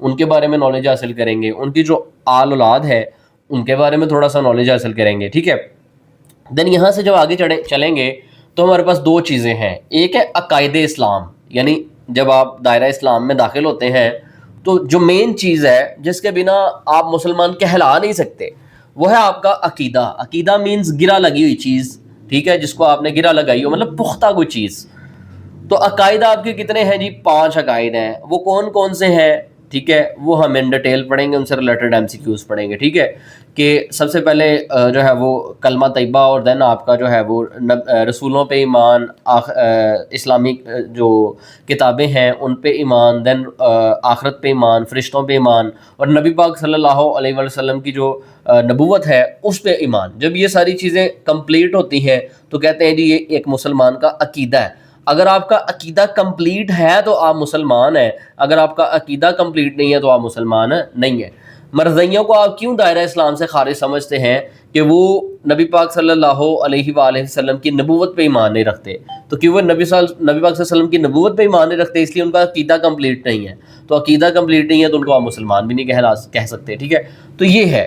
ان کے بارے میں نالج حاصل کریں گے, ان کی جو آل اولاد ہے ان کے بارے میں تھوڑا سا نالج حاصل کریں گے, ٹھیک ہے. دین یہاں سے جب آگے چلیں گے تو ہمارے پاس دو چیزیں ہیں, ایک ہے عقائد اسلام, یعنی جب آپ دائرہ اسلام میں داخل ہوتے ہیں تو جو مین چیز ہے جس کے بنا آپ مسلمان کہلا نہیں سکتے وہ ہے آپ کا عقیدہ. عقیدہ مینز گرا لگی ہوئی چیز, ٹھیک ہے, جس کو آپ نے گرا لگائی ہو, مطلب پختہ کوئی چیز. تو عقائد آپ کے کتنے ہیں جی؟ 5 عقائد ہیں. وہ کون کون سے ہیں, ٹھیک ہے, وہ ہم ان ڈیٹیل پڑھیں گے, ان سے ریلیٹڈ ایم سی کیوز پڑھیں گے, ٹھیک ہے. کہ سب سے پہلے جو ہے وہ کلمہ طیبہ, اور دین آپ کا جو ہے وہ رسولوں پہ ایمان, اسلامی جو کتابیں ہیں ان پہ ایمان, دین آخرت پہ ایمان, فرشتوں پہ ایمان, اور نبی پاک صلی اللہ علیہ وسلم کی جو نبوت ہے اس پہ ایمان. جب یہ ساری چیزیں کمپلیٹ ہوتی ہیں تو کہتے ہیں جی یہ ایک مسلمان کا عقیدہ ہے. اگر آپ کا عقیدہ کمپلیٹ ہے تو آپ مسلمان ہیں, اگر آپ کا عقیدہ کمپلیٹ نہیں ہے تو آپ مسلمان نہیں ہیں. مرزائیوں کو آپ کیوں دائرہ اسلام سے خارج سمجھتے ہیں؟ کہ وہ نبی پاک صلی اللہ علیہ وآلہ وسلم کی نبوت پہ ایمان نہیں رکھتے. تو کہ وہ نبی پاک صلی اللہ علیہ وسلم کی نبوت پہ ایمان نہیں رکھتے, اس لیے ان کا عقیدہ کمپلیٹ نہیں ہے. تو عقیدہ کمپلیٹ نہیں ہے تو ان کو آپ مسلمان بھی نہیں کہہ سکتے, ٹھیک ہے. تو یہ ہے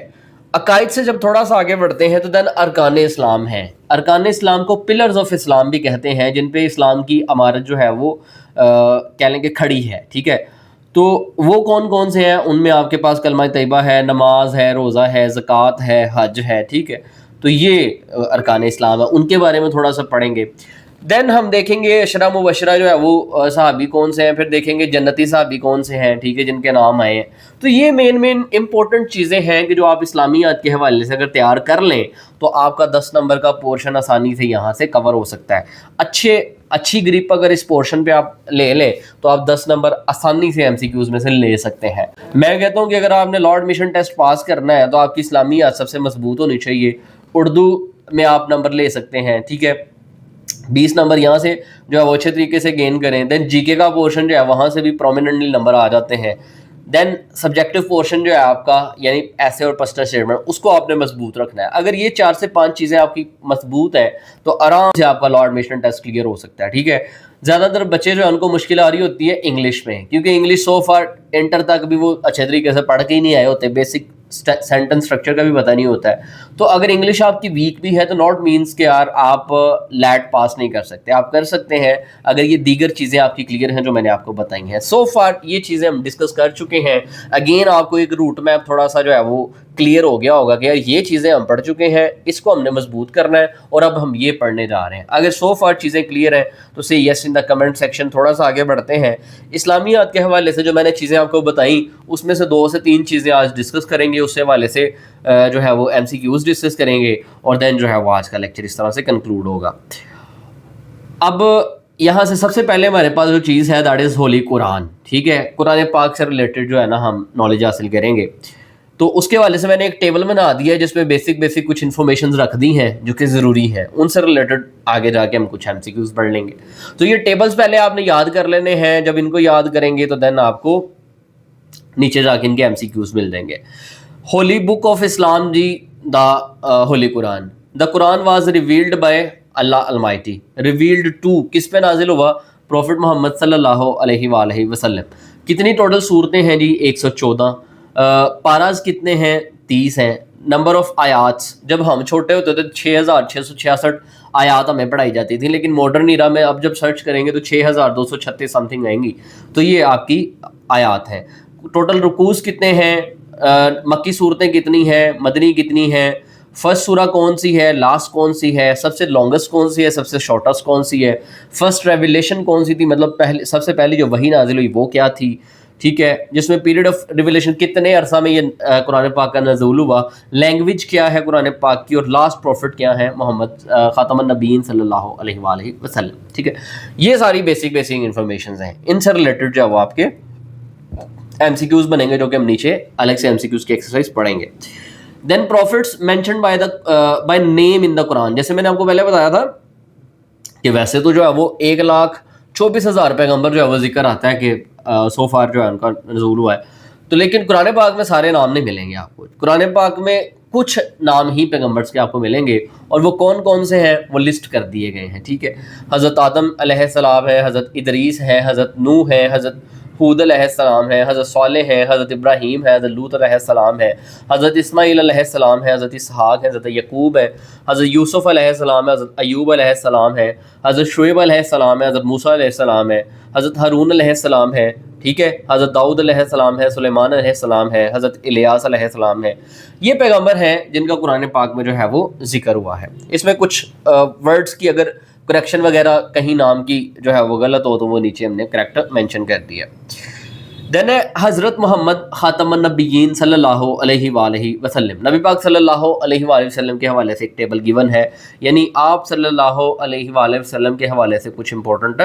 عقائد. سے جب تھوڑا سا آگے بڑھتے ہیں تو دین ارکان اسلام ہیں. ارکان اسلام کو پلرز آف اسلام بھی کہتے ہیں, جن پہ اسلام کی عمارت جو ہے وہ کہہ لیں کہ کھڑی ہے, ٹھیک ہے. تو وہ کون کون سے ہیں؟ ان میں آپ کے پاس کلمہ طیبہ ہے, نماز ہے, روزہ ہے, زکوٰۃ ہے, حج ہے, ٹھیک ہے. تو یہ ارکان اسلام ہے, ان کے بارے میں تھوڑا سا پڑھیں گے. دین ہم دیکھیں گے عشرہ مبشرہ جو ہے وہ صحابی کون سے ہیں, پھر دیکھیں گے جنتی صحابی کون سے ہیں, ٹھیک ہے, جن کے نام آئے ہیں. تو یہ مین امپورٹنٹ چیزیں ہیں کہ جو آپ اسلامیات کے حوالے سے اگر تیار کر لیں تو آپ کا 10 نمبر کا پورشن آسانی سے یہاں سے کور ہو سکتا ہے. اچھی گریپ اگر اس پورشن پہ آپ لے لیں تو آپ 10 نمبر آسانی سے ایم سی کیوز میں سے لے سکتے ہیں. میں کہتا ہوں کہ اگر آپ نے لارڈ مشن ٹیسٹ پاس کرنا ہے تو آپ کی اسلامیات سب سے مضبوط ہونی چاہیے. اردو میں آپ نمبر لے سکتے ہیں, ٹھیک ہے, 20 نمبر یہاں سے جو ہے وہ اچھے طریقے سے گین کریں. دین جی کے کا پورشن جو ہے وہاں سے بھی پرومیننٹلی نمبر آ جاتے ہیں. دین سبجیکٹو پورشن جو ہے آپ کا, یعنی ایسے اور پرسنل اسٹیٹمنٹ, اس کو آپ نے مضبوط رکھنا ہے. اگر یہ 4 سے 5 چیزیں آپ کی مضبوط ہیں تو آرام سے آپ کا لارڈ مشن ٹیسٹ کلیئر ہو سکتا ہے, ٹھیک ہے. زیادہ تر بچے جو ہے ان کو مشکل آ رہی ہوتی ہے انگلش میں, کیونکہ انگلش سو فار انٹر تک بھی وہ اچھے طریقے سے پڑھ کے ہی نہیں آئے ہوتے, بیسک سینٹنس اسٹرکچر کا بھی پتہ نہیں ہوتا ہے. تو اگر انگلش آپ کی ویک بھی ہے تو ناٹ مینس کہ یار آپ لیٹ پاس نہیں کر سکتے, آپ کر سکتے ہیں اگر یہ دیگر چیزیں آپ کی کلیئر ہیں جو میں نے آپ کو بتائی ہیں. سو فار یہ چیزیں ہم ڈسکس کر چکے ہیں. اگین آپ کو ایک روٹ میپ تھوڑا سا جو ہے وہ کلیئر ہو گیا ہوگا کہ یار یہ چیزیں ہم پڑھ چکے ہیں, اس کو ہم نے مضبوط کرنا ہے اور اب ہم یہ پڑھنے جا رہے ہیں. اگر سو فار چیزیں کلیئر ہیں تو سے یس ان دا کمنٹ سیکشن. تھوڑا سا آگے بڑھتے ہیں. اسلامیات کے حوالے سے جو میں نے چیزیں آپ کو بتائیں اس میں سے 2 سے 3 چیزیں آج ڈسکس کریں گے, اس سے حوالے سے جو ہے وہ ایم سی کیوز ڈسکس کریں گے, اور دین جو ہے وہ آج کا لیکچر اس طرح سے کنکلوڈ ہوگا. اب یہاں سے سب سے پہلے ہمارے پاس جو چیز ہے دیٹ از ہولی قرآن, ٹھیک ہے. قرآن پاک سے ریلیٹڈ جو ہے نا ہم نالج حاصل کریں گے. تو اس کے حوالے سے میں نے ایک ٹیبل بنا دی ہے جس میں بیسک کچھ انفارمیشنز رکھ دی ہیں جو کہ ضروری ہیں, ان سے ریلیٹڈ آگے جا کے ہم کچھ ایم سی کیوز پڑھ لیں گے. تو یہ ٹیبلز پہلے آپ نے یاد کر لینے ہیں. جب ان کو یاد کریں گے تو دین آپ کو نیچے جا کے ان کے ایم سی کیوز مل جائیں گے. ہولی بک آف اسلام جی, the holy Quran. The Quran was revealed by Allah almighty. Revealed to کس پہ نازل ہوا؟ پروفٹ محمد صلی اللہ علیہ وآلہ وسلم. کتنی ٹوٹل صورتیں ہیں جی؟ 114. پاراز کتنے ہیں؟ 30 ہیں. نمبر آف آیاتس, جب ہم چھوٹے ہوتے تھے 6666 آیات ہمیں پڑھائی جاتی تھی, لیکن ماڈرن ایرا میں اب جب سرچ کریں گے تو 6236 سم تھنگ آئیں گی. تو یہ آپ کی آیات ہیں. ٹوٹل رکوز کتنے ہیں؟ مکی صورتیں کتنی ہیں؟ مدنی کتنی ہیں؟ فرسٹ سورہ کون سی ہے؟ لاسٹ کون سی ہے؟ سب سے لانگسٹ کون سی ہے؟ سب سے شارٹسٹ کون سی ہے؟ فرسٹ ریویلیشن کون سی تھی, مطلب سب سے پہلی جو وحی نازل ہوئی وہ کیا تھی, ٹھیک ہے. جس میں پیریڈ آف ریویلیشن کتنے عرصہ میں یہ قرآن پاک کا نزول ہوا, لینگویج کیا ہے قرآن پاک کی, اور لاسٹ پروفٹ کیا ہے؟ محمد خاتم النبیین صلی اللہ علیہ وآلہ وسلم, ٹھیک ہے. یہ ساری بیسک انفارمیشنز ہیں. ان سے ریلیٹڈ جو ہے وہ آپ کے ایم سی کیوز بنیں گے جو کہ ہم نیچے الگ سے ایم سی کیوز کی ایکسرسائز پڑھیں گے. دین prophets mentioned by name in the قرآن. جیسے میں نے آپ کو پہلے بتایا تھا کہ ویسے تو جو ہے وہ 1,24,000 پیغمبر جو ہے وہ ذکر آتا ہے کہ سو فار جو ہے ان کا نزول ہوا ہے, تو لیکن قرآن پاک میں سارے نام نہیں ملیں گے آپ کو. قرآن پاک میں کچھ نام ہی پیغمبرس کے آپ کو ملیں گے, اور وہ کون کون سے ہیں وہ لسٹ کر دیے گئے ہیں, ٹھیک ہے. حضرت آدم علیہ السلام ہے, حضرت ادریس ہے, حضرت نوح ہے, حضرت حود علیہ السلام ہے، حضرت صالح ہے، حضرت ابراہیم ہے، حضرت لوط علیہ السلام ہے، حضرت اسماعیل علیہ السلام ہے، حضرت اسحاق ہے، حضرت یعقوب ہے، حضرت یوسف علیہ السلام ہے، حضرت ایوب علیہ السلام ہے، حضرت شعیب علیہ السلام ہے، حضرت موسیٰ علیہ السلام ہے، حضرت ہارون علیہ السلام ہے، ٹھیک ہے، حضرت داؤد علیہ السلام ہے، سلیمان علیہ السلام ہے، حضرت الیاس علیہ السلام ہے. یہ پیغمبر ہیں جن کا قرآن پاک میں جو ہے وہ ذکر ہوا ہے. اس میں کچھ ورڈز کی اگر کریکشن وغیرہ کہیں نام کی جو ہے وہ غلط ہو تو وہ نیچے ہم نے کریکٹر مینشن کر دیا. دین حضرت محمد خاتم النبیین صلی اللہ علیہ وآلہ وسلم، نبی پاک صلی اللہ علیہ وآلہ وسلم کے حوالے سے ایک ٹیبل گیون ہے، یعنی آپ صلی اللہ علیہ وآلہ وسلم کے حوالے سے کچھ امپورٹنٹ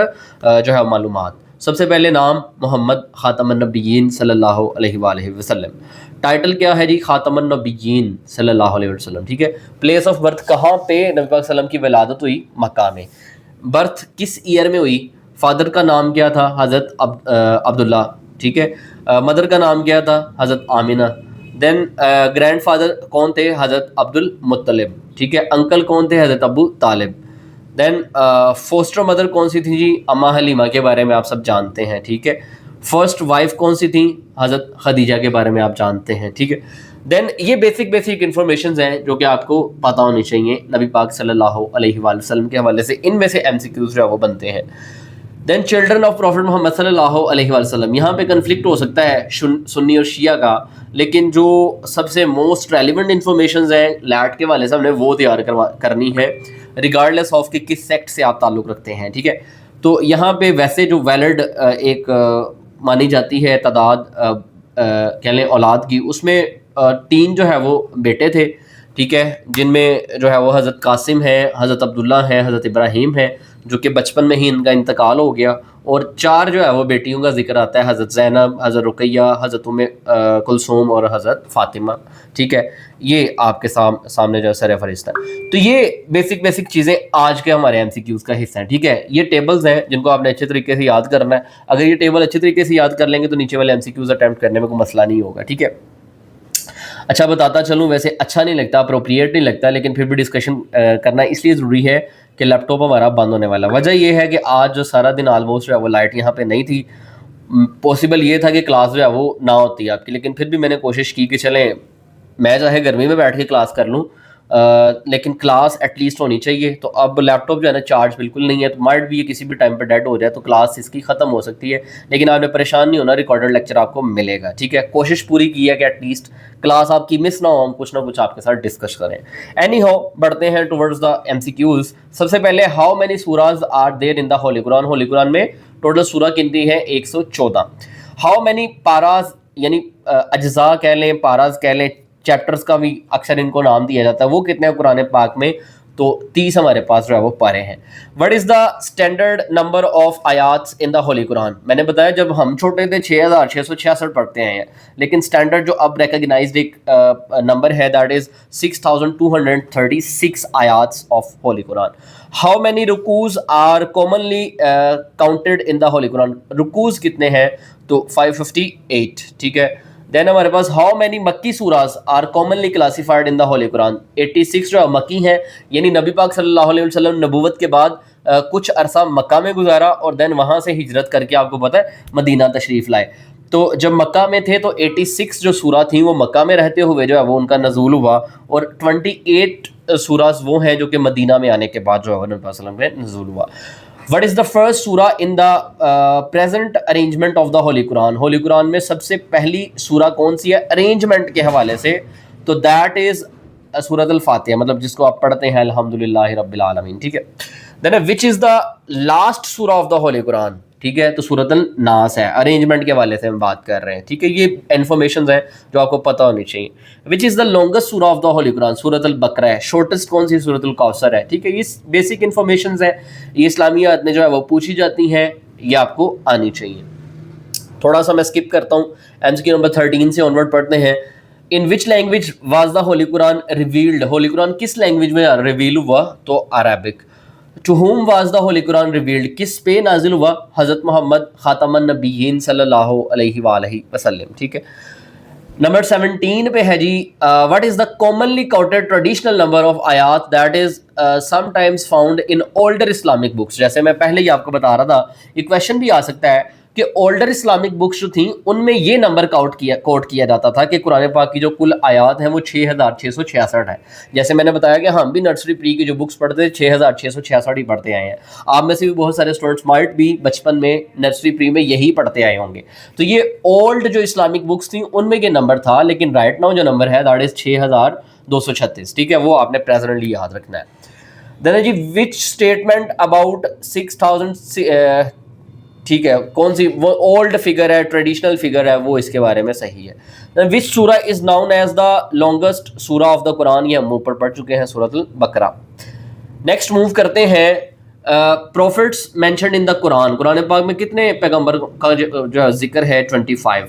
جو ہے معلومات. سب سے پہلے نام محمد خاتم النبیین صلی اللہ علیہ وآلہ وسلم. ٹائٹل کیا ہے جی؟ خاتم النبیین صلی اللہ علیہ وسلم، ٹھیک ہے. پلیس آف برتھ کہاں پہ نبی پاک صلی اللہ علیہ وسلم کی ولادت ہوئی؟ مکہ میں. برتھ کس ایئر میں ہوئی؟ فادر کا نام کیا تھا؟ حضرت عبداللہ، ٹھیک ہے. مدر کا نام کیا تھا؟ حضرت آمینہ. دین گرینڈ فادر کون تھے؟ حضرت عبد المطلب، ٹھیک ہے. انکل کون تھے؟ حضرت ابو طالب. دین فوسٹر مدر کون سی تھی جی؟ اماں حلیمہ کے بارے میں آپ سب جانتے ہیں، ٹھیک ہے. فرسٹ وائف کون سی تھیں؟ حضرت خدیجہ کے بارے میں آپ جانتے ہیں، ٹھیک ہے. دین یہ بیسک انفارمیشنز ہیں جو کہ آپ کو پتہ ہونی چاہیے نبی پاک صلی اللہ علیہ وآلہ وسلم کے حوالے سے. ان میں سے ایم سی کیوز جو ہے وہ بنتے ہیں. دین چلڈرن آف پروفٹ محمد صلی اللہ علیہ وآلہ وسلم. یہاں پہ کنفلکٹ ہو سکتا ہے سنی اور شیعہ کا، لیکن جو سب سے موسٹ ریلیونٹ انفارمیشنز ہیں لیٹ کے والے سے ہم نے وہ تیار کرنی ہے ریگارڈلیس آف کہ کس سیکٹ سے آپ تعلق رکھتے ہیں، ٹھیک ہے. تو یہاں پہ ویسے جو ویلڈ ایک مانی جاتی ہے تعداد کہہ لیں اولاد کی، اس میں 3 جو ہے وہ بیٹے تھے، ٹھیک ہے، جن میں جو ہے وہ حضرت قاسم ہے، حضرت عبداللہ ہے، حضرت ابراہیم ہے، جو کہ بچپن میں ہی ان کا انتقال ہو گیا. اور 4 جو ہے وہ بیٹیوں کا ذکر آتا ہے، حضرت زینب، حضرت رقیہ، حضرت ام کلثوم اور حضرت فاطمہ، ٹھیک ہے. یہ آپ کے سامنے جو ہے سر فہرست ہے. تو یہ بیسک چیزیں آج کے ہمارے ایم سی کیوز کا حصہ ہیں، ٹھیک ہے. یہ ٹیبلز ہیں جن کو آپ نے اچھے طریقے سے یاد کرنا ہے. اگر یہ ٹیبل اچھے طریقے سے یاد کر لیں گے تو نیچے والے ایم سی کیوز اٹیمپٹ کرنے میں کوئی مسئلہ نہیں ہوگا، ٹھیک ہے. اچھا بتاتا چلوں، ویسے اچھا نہیں لگتا، اپروپریٹ نہیں لگتا، لیکن پھر بھی ڈسکشن کرنا اس لیے ضروری ہے کہ لیپ ٹاپ ہمارا بند ہونے والا. وجہ یہ ہے کہ آج جو سارا دن آلموسٹ جو ہے وہ لائٹ یہاں پہ نہیں تھی. پاسبل یہ تھا کہ کلاس جو ہے وہ نہ ہوتی آپ کی، لیکن پھر بھی میں نے کوشش کی کہ چلیں میں چاہے گرمی میں بیٹھ کے کلاس کر لوں لیکن کلاس ایٹ لیسٹ ہونی چاہیے. تو اب لیپ ٹاپ جو ہے نا چارج بالکل نہیں ہے، تو مائٹ بھی یہ کسی بھی ٹائم پہ ڈیڈ ہو جائے تو کلاس اس کی ختم ہو سکتی ہے. لیکن آپ نے پریشان نہیں ہونا، ریکارڈڈ لیکچر آپ کو ملے گا، ٹھیک ہے. کوشش پوری کی ہے کہ ایٹ لیسٹ کلاس آپ کی مس نہ ہو، ہم کچھ نہ کچھ آپ کے ساتھ ڈسکس کریں. اینی ہاؤ بڑھتے ہیں towards the M C Qs. سب سے پہلے ہاؤ مینی سوراز are there in the holy Quran? Holy قرآن میں ٹوٹل سورہ کنتی ہے 114. ہاؤ مینی پاراز یعنی اجزاء کہہ لیں، پاراز کہہ لیں، چیپٹرز کا بھی اکثر ان کو نام دیا جاتا ہے، وہ کتنے ہیں قرآن پاک میں؟ تو 30 ہمارے پاس جو ہے وہ پارے ہیں. What is the standard number of ayats in the holy قرآن؟ میں نے بتایا جب ہم چھوٹے تھے 6666 پڑھتے ہیں، لیکن اسٹینڈرڈ جو اب ریکگنائزڈ ایک نمبر ہے that is 6236 ayats of holy Quran. How many rukus are commonly counted in the holy Quran? رکوز کتنے ہیں؟ تو 558، ٹھیک ہے. دین ہمارے پاس ہاؤ مینی مکی سوراز are commonly classified in the holy قرآن؟ 86 جو مکی ہیں، یعنی نبی پاک صلی اللہ علیہ وسلم نبوت کے بعد کچھ عرصہ مکہ میں گزارا اور دین وہاں سے ہجرت کر کے آپ کو پتہ ہے مدینہ تشریف لائے. تو جب مکہ میں تھے تو 86 جو سورہ تھیں وہ مکہ میں رہتے ہوئے جو ہے وہ ان کا نزول ہوا، اور 28 سوراز وہ ہیں جو کہ مدینہ میں آنے کے بعد جو ہے نبی صلی اللہ علیہ وسلم میں نزول ہوا. What is the first surah in the present arrangement of the holy Quran? Holy قرآن میں سب سے پہلی سورہ کون سی ہے ارینجمنٹ کے حوالے سے؟ تو دیٹ از سورۃ الفاتحہ، مطلب جس کو آپ پڑھتے ہیں الحمدللہ رب العالمین، ٹھیک ہے. Then which is the last سورہ آف دا ہولی قرآن؟ ٹھیک ہے، تو سورۃ الناس ہے. ارینجمنٹ کے حوالے سے ہم بات کر رہے ہیں، ٹھیک ہے. یہ انفارمیشنز ہیں جو آپ کو پتہ ہونی چاہیے. وچ از دا لانگسٹ سورہ آف دا ہولی قرآن؟ سورۃ البقرہ ہے. شارٹسٹ کون سی؟ سورۃ الکوثر ہے، ٹھیک ہے. یہ بیسک انفارمیشنز ہیں، یہ اسلامیات میں جو ہے وہ پوچھی جاتی ہیں، یہ آپ کو آنی چاہیے. تھوڑا سا میں اسکپ کرتا ہوں، ایم سی کیو نمبر 13 سے آنورڈ پڑھتے ہیں. In which language was the holy Quran revealed? Holy Quran کس لینگویج میں ریویل ہوا؟ تو Arabic. To whom was the holy Quran revealed? کس پہ نازل ہوا؟ حضرت محمد خاتم النبیین صلی اللہ علیہ وآلہ وسلم، ٹھیک ہے. نمبر 17 پہ ہے جی what is the commonly quoted traditional number of ayat that is sometimes found in older Islamic books? جیسے میں پہلے ہی آپ کو بتا رہا تھا، یہ کویشچن بھی آ سکتا ہے کہ اولڈر اسلامک بکس جو تھیں ان میں یہ نمبر کوٹ کیا جاتا تھا کہ قرآن پاک کی جو کل آیات ہیں وہ 6666 ہے. جیسے میں نے بتایا کہ ہم بھی نرسری پری کی جو بکس پڑھتے تھے 6666 ہی پڑھتے آئے ہیں. آپ میں سے بھی بہت سارے اسٹوڈنٹس مائٹ بھی بچپن میں نرسری پری میں یہی پڑھتے آئے ہوں گے. تو یہ اولڈ جو اسلامک بکس تھیں ان میں یہ نمبر تھا, لیکن رائٹ ناؤ جو نمبر ہے دیٹ از 6236. ٹھیک ہے, وہ آپ نے پریزنٹلی یاد رکھنا ہے. دین جی وچ اسٹیٹمنٹ اباؤٹ 6000 ٹھیک ہے, کون سی وہ اولڈ فگر ہے, ٹریڈیشنل فگر ہے, وہ اس کے بارے میں صحیح ہے. وچ سورہ از ناؤن ایز دا لانگسٹ سورہ آف دا قرآن, یہ ہم اوپر پڑھ چکے ہیں, سورۃ البقرہ. نیکسٹ موو کرتے ہیں prophets mentioned in the Quran. Quran Pak میں کتنے پیغمبر کا جو ذکر ہے 25.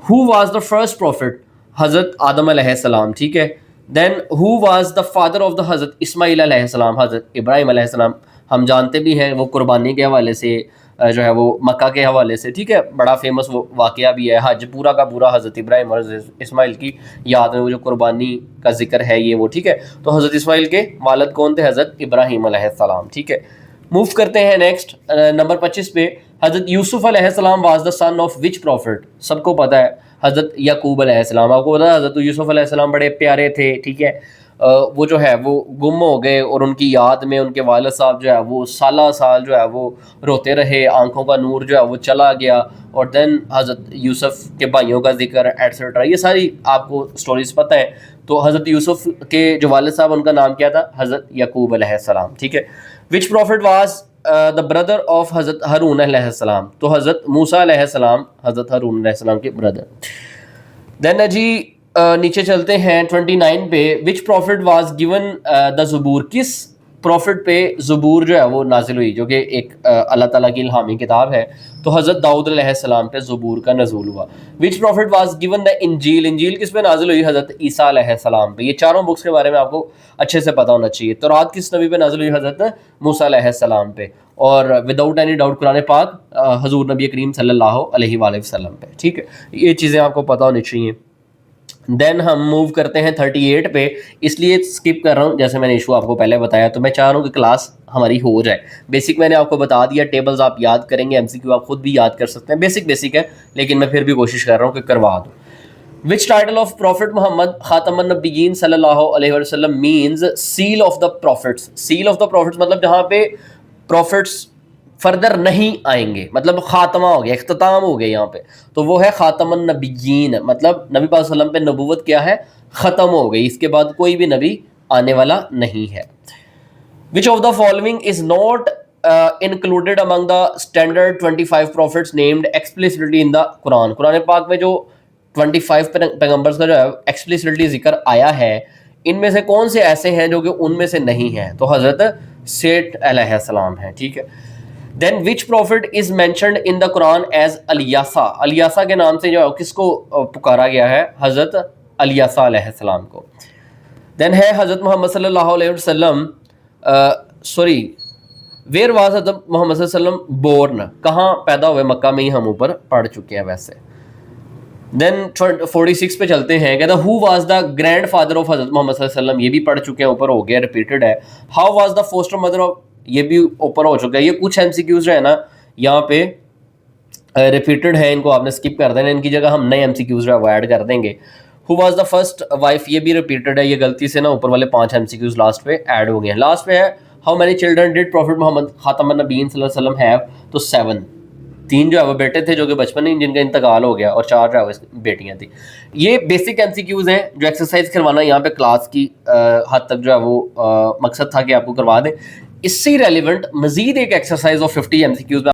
Who was the first prophet, Hazrat Adam علیہ السلام. ٹھیک ہے. Then who was the father of the Hazrat Ismail علیہ السلام, حضرت ابراہیم علیہ السلام. ہم جانتے بھی ہیں وہ قربانی کے حوالے سے جو ہے وہ مکہ کے حوالے سے, ٹھیک ہے, بڑا فیمس وہ واقعہ بھی ہے. حج پورا کا پورا حضرت ابراہیم اور حضرت اسماعیل کی یاد میں وہ جو قربانی کا ذکر ہے یہ وہ, ٹھیک ہے. تو حضرت اسماعیل کے والد کون تھے؟ حضرت ابراہیم علیہ السلام. ٹھیک ہے, موو کرتے ہیں نیکسٹ نمبر 25 پہ. حضرت یوسف علیہ السلام was the son of which prophet? سب کو پتہ ہے حضرت یعقوب علیہ السلام. آپ کو پتہ ہے حضرت یوسف علیہ السلام بڑے پیارے تھے, ٹھیک ہے, وہ جو ہے وہ گم ہو گئے اور ان کی یاد میں ان کے والد صاحب جو ہے وہ سالہ سال جو ہے وہ روتے رہے, آنکھوں کا نور جو ہے وہ چلا گیا. اور دین حضرت یوسف کے بھائیوں کا ذکر ایٹسٹرا, یہ ساری آپ کو سٹوریز پتہ ہیں. تو حضرت یوسف کے جو والد صاحب ان کا نام کیا تھا؟ حضرت یعقوب علیہ السلام. ٹھیک ہے. Which prophet was the brother of Hazrat Haroon علیہ السلام؟ تو حضرت موسیٰ علیہ السلام حضرت ہارون علیہ السلام کے بردر. دین جی نیچے چلتے ہیں 29 پہ. وچ پروفٹ واز گیون دا زبور؟ کس پروفٹ پہ زبور جو ہے وہ نازل ہوئی, جو کہ ایک اللہ تعالیٰ کی الہامی کتاب ہے؟ تو حضرت داؤد علیہ السلام پہ زبور کا نزول ہوا. وچ پروفٹ واز گیون دا انجیل؟ انجیل کس پہ نازل ہوئی؟ حضرت عیسیٰ علیہ السلام پہ. یہ چاروں بکس کے بارے میں آپ کو اچھے سے پتہ ہونا چاہیے. تورات کس نبی پہ نازل ہوئی؟ حضرت موسیٰ علیہ السلام پہ. اور وداؤٹ اینی ڈاؤٹ قرآن پاک حضور نبی کریم صلی اللہ علیہ وآلہ وسلم پہ. ٹھیک ہے, یہ چیزیں آپ کو پتہ ہونی چاہیے. دین ہم موو کرتے ہیں 38 پہ. اس لیے اسکپ کر رہا ہوں, جیسے میں نے ایشو آپ کو پہلے بتایا, تو میں چاہ رہا ہوں کہ کلاس ہماری ہو جائے. بیسک میں نے آپ کو بتا دیا, ٹیبلز آپ یاد کریں گے, MCQ آپ خود بھی یاد کر سکتے ہیں, بیسک ہے, لیکن میں پھر بھی کوشش کر رہا ہوں کہ کروا دوں. Which title of prophet Muhammad خاتم النبیین صلی اللہ علیہ وسلم means seal of the prophets? Seal of the prophets مطلب جہاں پہ پروفٹس فردر نہیں آئیں گے, مطلب خاتمہ ہو گیا, اختتام ہو گیا یہاں پہ, تو وہ ہے خاتم النبیین. مطلب نبی پاک صلی اللہ علیہ وسلم پہ نبوت کیا ہے؟ ختم ہو گئی, اس کے بعد کوئی بھی نبی آنے والا نہیں ہے. Which of the following is not included among the standard 25 prophets named explicitly in the Quran? Quran Pak میں جو 25 پیغمبرز کا جو ہے ایکسپلیسٹلی ذکر آیا ہے, ان میں سے کون سے ایسے ہیں جو کہ ان میں سے نہیں ہیں؟ تو حضرت سیٹ علیہ السلام ہیں. ٹھیک ہے. Then which prophet is mentioned in the Quran as Alyasa? Alyasa کے نام سے جو ہے کس کو پکارا گیا ہے؟ حضرت الیاسا علیہ السلام کو. دین ہے حضرت محمد صلی اللہ علیہ وسلم ویئر واز حضرت محمد صلی اللہ علیہ وسلم بورن؟ کہاں پیدا ہوئے؟ مکہ میں ہی ہم اوپر پڑھ چکے ہیں ویسے. دین 46 پہ چلتے ہیں, کہتا ہو was the grand father of حضرت محمد صلی اللہ علیہ وسلم؟ یہ بھی پڑھ چکے ہیں, اوپر ہو گیا, ریپیٹڈ ہے. How was the foster mother of? یہ بھی اوپر ہو چکا ہے. یہ کچھ MCQs جو ہے نا یہاں پہ ریپیٹڈ ہے, ان کو آپ نے اسکپ کر دینا, ان کی جگہ ہم نئے MCQs جو ہے وہ ایڈ کر دیں گے. ہو واز دا فرسٹ وائف؟ یہ بھی ریپیٹڈ ہے, یہ غلطی سے نا اوپر والے 5 MCQs لاسٹ پہ ایڈ ہو گئے ہیں. لاسٹ پہ ہے how many children did prophet Muhammad خاتم النبیین صلی اللہ علیہ وسلم ہیو؟ تو 7. 3 جو ہے وہ بیٹے تھے جو کہ بچپن میں جن کا انتقال ہو گیا, اور 4 جو ہے وہ بیٹیاں تھیں. یہ بیسک MCQs ہیں جو ایکسرسائز کروانا یہاں پہ کلاس کی حد تک جو ہے وہ مقصد تھا کہ آپ کو کروا دیں. اس سے ریلیونٹ مزید ایک ایکسرسائز آف 50 MCQs